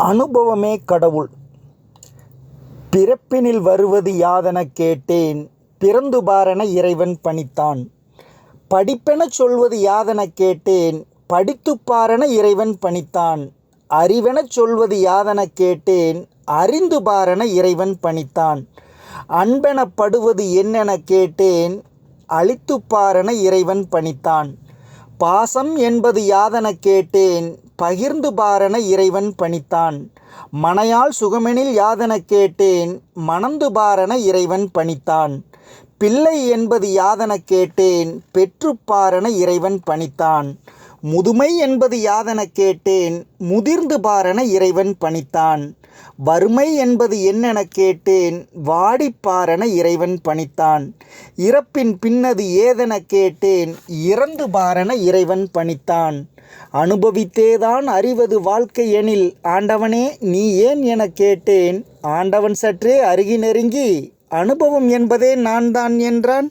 அனுபவமே கடவுள். பிறப்பினில் வருவது யாதெனக் கேட்டேன், பிறந்து பாரென இறைவன் பணித்தான். படிப்பெனச் சொல்வது யாதெனக் கேட்டேன், படித்துப் பாரென இறைவன் பணித்தான். அறிவெனச் சொல்வது யாதெனக் கேட்டேன், அறிந்து பாரென இறைவன் பணித்தான். அன்பெனப்படுவது என்னெனக் கேட்டேன், அளித்துப் பாரென இறைவன் பணித்தான். பாசம் என்பது யாதெனக் கேட்டேன், பகிர்ந்து பாரென இறைவன் பணித்தான். மனையாள் சுகமெனில் யாதெனக் கேட்டேன், மணந்து பாரென இறைவன் பணித்தான். பிள்ளை என்பது யாதெனக் கேட்டேன், பெற்றுப் பாரென இறைவன் பணித்தான். முதுமை என்பது யாதெனக் கேட்டேன், முதிர்ந்து பாரென இறைவன் பணித்தான். வறுமை என்பது என்னெனக் கேட்டேன், வாடிப் பாரென இறைவன் பணித்தான். இறப்பின் பின்னது ஏதெனக் கேட்டேன், இறந்து பாரென இறைவன் பணித்தான். அனுபவித்தேதான் அறிவது வாழ்க்கை எனில், ஆண்டவனே நீ ஏன் எனக் கேட்டேன். ஆண்டவன் சற்றே அருகி நெருங்கி, அனுபவம் என்பதே நான் தான் என்றான்.